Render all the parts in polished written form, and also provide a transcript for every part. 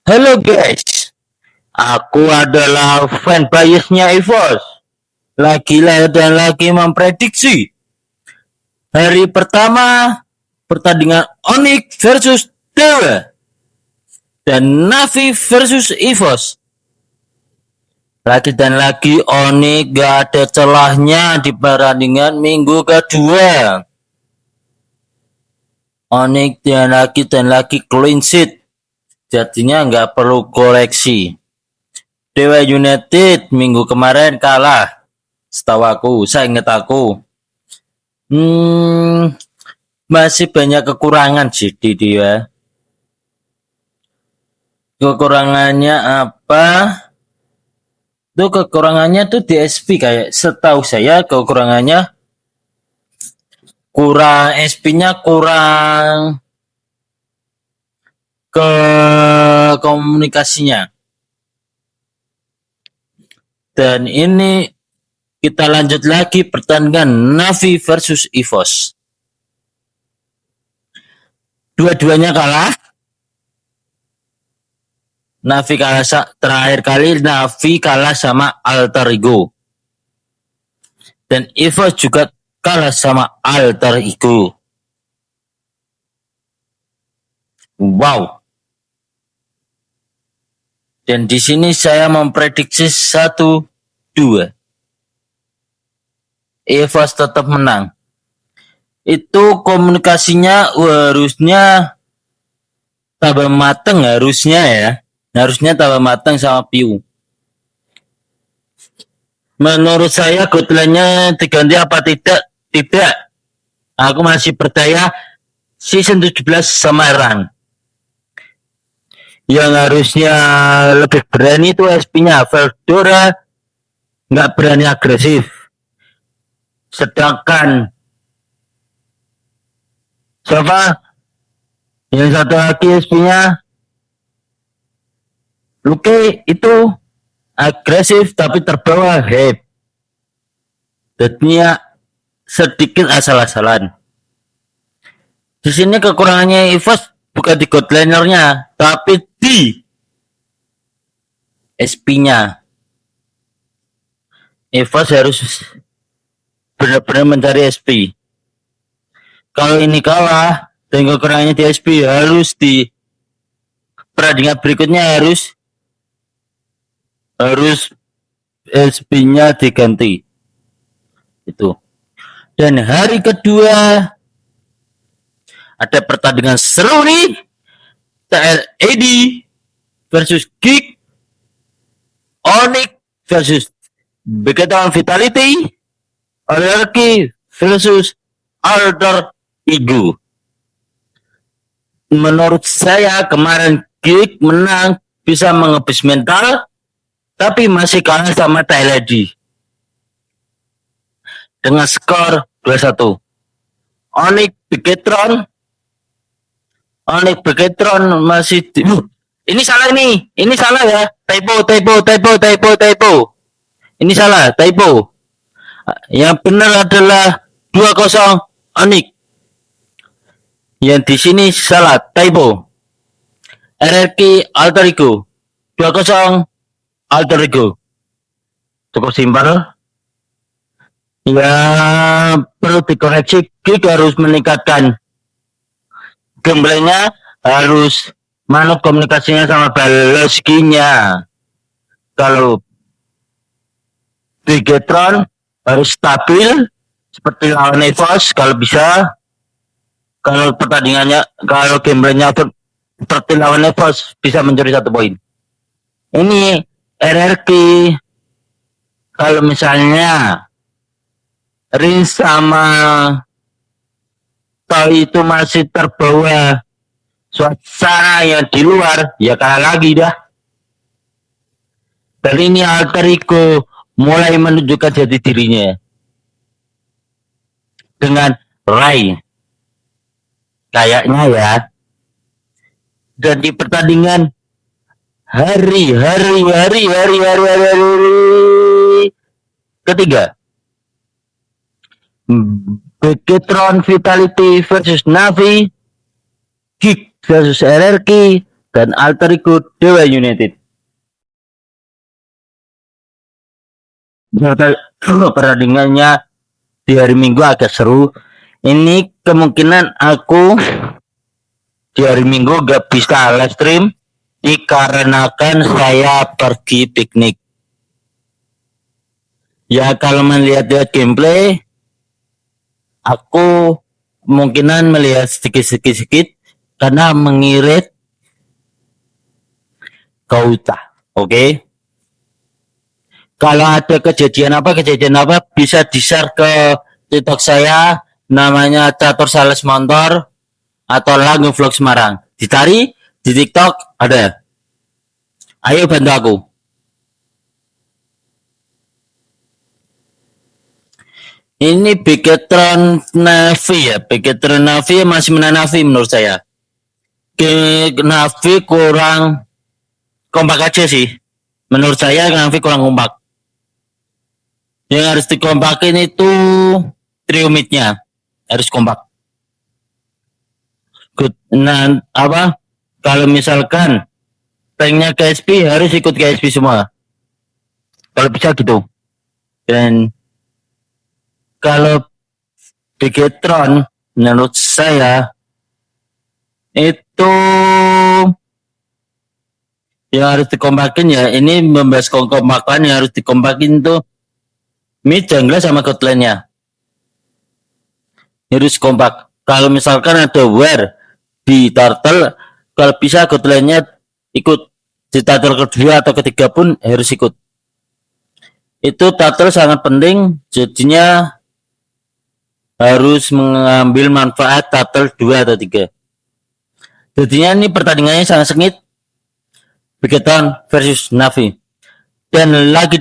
Halo guys, aku adalah fan biasnya EVOS. Lagi-lagi dan lagi memprediksi hari pertama pertandingan Onyx versus Dewa dan Navi versus EVOS. Lagi dan lagi Onyx gak ada celahnya di pertandingan minggu kedua. Onyx dan lagi clean sheet. Jadinya nggak perlu koleksi. Dewa United minggu kemarin kalah. Setahu aku, saya ingat aku. Masih banyak kekurangan sih di dia. Kekurangannya apa? Tuh kekurangannya tuh di SP kayak setahu saya kekurangannya kurang SP-nya kurang ke komunikasinya. Dan ini kita lanjut lagi pertandingan Navi versus EVOS. Dua-duanya kalah. Navi kalah terakhir kali Navi kalah sama Alter Ego. Dan EVOS juga kalah sama Alter Ego. Wow. Dan di sini saya memprediksi 1-2. EVOS tetap menang. Itu komunikasinya harusnya tambah mateng harusnya ya. Harusnya tambah mateng sama Piu. Menurut saya Godline-nya diganti apa tidak? Tidak. Aku masih percaya season 17 sama Run. Yang harusnya lebih berani itu SP-nya. Veldora nggak berani agresif. Sedangkan siapa? Yang satu lagi SP-nya Luke itu agresif tapi terbawa hype. Jadinya sedikit asal-asalan. Di sini kekurangannya EVOS bukan di godlinernya, tapi di SP-nya. EVOS harus benar-benar mencari SP. Kalau ini kalah dan kekurangannya di SP, harus di pertandingan berikutnya harus SP-nya diganti. Itu. Dan hari kedua ada pertandingan seru nih. TLAD versus Geek. Onyx versus Begetan Vitality. Oligarchy versus Alter Ego. Menurut saya kemarin Geek menang bisa mengebus mental, tapi masih kalah sama TLAD dengan skor 2-1. Onyx Begetron masih ini salah nih. Ini salah ya. Typo. Ini salah, typo. Yang benar adalah 2-0 Onyx. Yang di sini salah, typo. RRQ Alter Ego 2-0 Alter Ego. Cukup simpel. Ya perlu dikoreksi. Geek harus meningkatkan gameplaynya, harus manut komunikasinya sama Baleskinya. Kalau Bigetron harus stabil seperti lawan EVOS kalau bisa. Kalau pertandingannya, kalau gameplaynya seperti lawan EVOS bisa mencuri 1 poin. Ini RRQ kalau misalnya Rin sama Toy itu masih terbawa suasana yang di luar, ya kalah lagi dah. Dan ini Alter Ego mulai menunjukkan jati dirinya dengan Rai kayaknya ya. Dan di pertandingan hari ketiga, Begetron Vitality versus Navi. Kick versus RRQ, dan Alter Ego Dewa United. Pertandingannya di hari Minggu agak seru. Ini kemungkinan aku di hari Minggu gak bisa live stream dikarenakan saya pergi piknik. Ya kalau melihat gameplay, aku kemungkinan melihat sedikit karena mengirit Gauta. Oke. Kalau ada kejadian apa bisa di-share ke TikTok saya, namanya Catur Sales Motor atau Lagu Vlog Semarang. Dicari di TikTok ada. Ayo bantu aku. Ini Bigetron Navi ya. Bigetron Navi masih Navi menurut saya. Navi kurang kompak aja sih. Menurut saya Navi kurang kompak. Yang harus dikompakin itu triumidnya. Harus kompak. Good. Nah, apa? Kalau misalkan tanknya KSP harus ikut KSP semua. Kalau bisa gitu. Dan kalau Bigetron menurut saya itu yang harus dikompakin ya, ini membahas kompakan yang harus dikompakin tuh mid jungle sama godline-nya harus kompak. Kalau misalkan ada war di turtle, kalau bisa godline-nya ikut di turtle kedua atau ketiga pun harus ikut. Itu turtle sangat penting, jadinya harus mengambil manfaat turtle 2 atau 3. Jadinya ini pertandingannya sangat sengit. Bigetron versus Navi. Dan lagi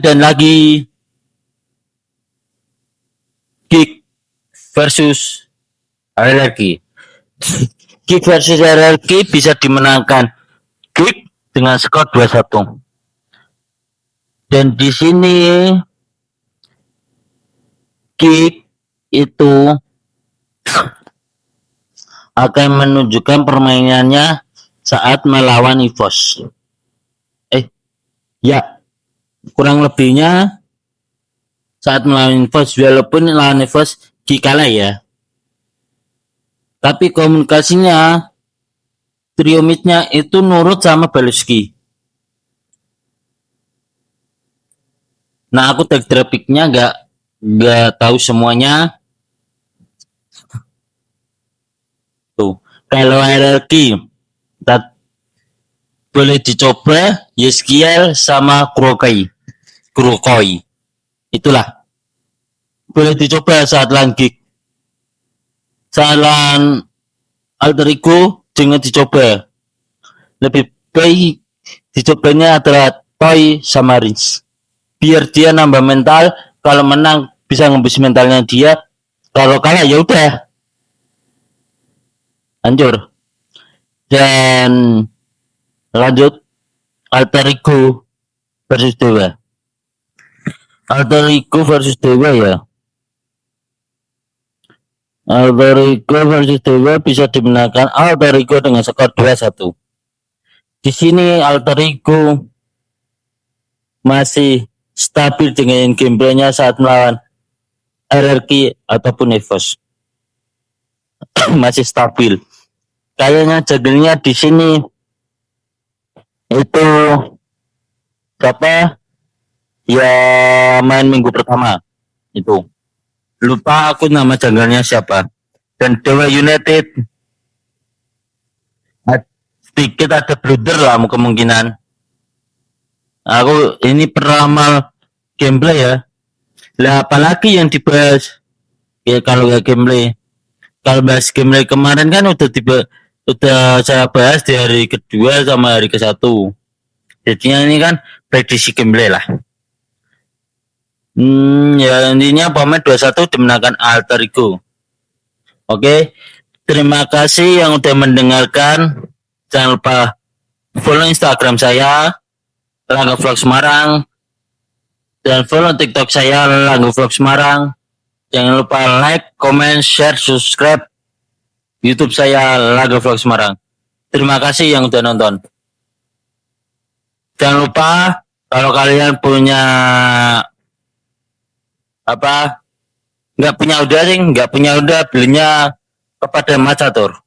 Kick versus RRQ. Kick versus RRQ bisa dimenangkan Kick dengan skor 2-1. Dan di sini Kick itu akan menunjukkan permainannya saat melawan EVOS. Ya, kurang lebihnya saat melawan EVOS, walaupun lawan EVOS kalah ya. Tapi komunikasinya triumidnya itu nurut sama Baluski. Nah, aku tag trafficnya nggak tahu semuanya. Tuh, kalau RRQ boleh dicoba Yeskiel sama Kurokoi. Itulah. Boleh dicoba saat langgik. Saat Alter Ego jangan dicoba. Lebih baik dicobanya adalah Toy sama Rins. Biar dia nambah mental, kalau menang bisa ngembus mentalnya dia. Kalau kalah ya udah. Hancur. Dan lanjut Alter Ego versus Dewa. Alter Ego versus Dewa ya. Alter Ego versus Dewa bisa dimenangkan Alter Ego dengan skor 2-1. Di sini Alter Ego masih stabil dengan gameplaynya saat melawan RRQ ataupun EVOS. Masih stabil. Kayaknya jagilnya di sini itu siapa ya main minggu pertama itu lupa aku nama janggalnya siapa. Dan Dewa United sedikit ada blunder lah kemungkinan. Aku ini peramal gameplay ya. Lah apalagi yang dibahas ya kalau ya gameplay. Kalau bahas gameplay kemarin kan udah saya bahas di hari kedua sama hari ke-1. Jadinya ini kan prediksi gameplay lah. Ya intinya pemain 2-1 dimenangkan Alter Ego. Oke. Terima kasih yang udah mendengarkan. Jangan lupa follow Instagram saya Lagu Vlog Semarang dan follow TikTok saya Lagu Vlog Semarang. Jangan lupa like, comment, share, subscribe YouTube saya Lagu Vlog Semarang. Terima kasih yang udah nonton. Jangan lupa kalau kalian punya apa nggak punya udah belinya kepada Mas Catur.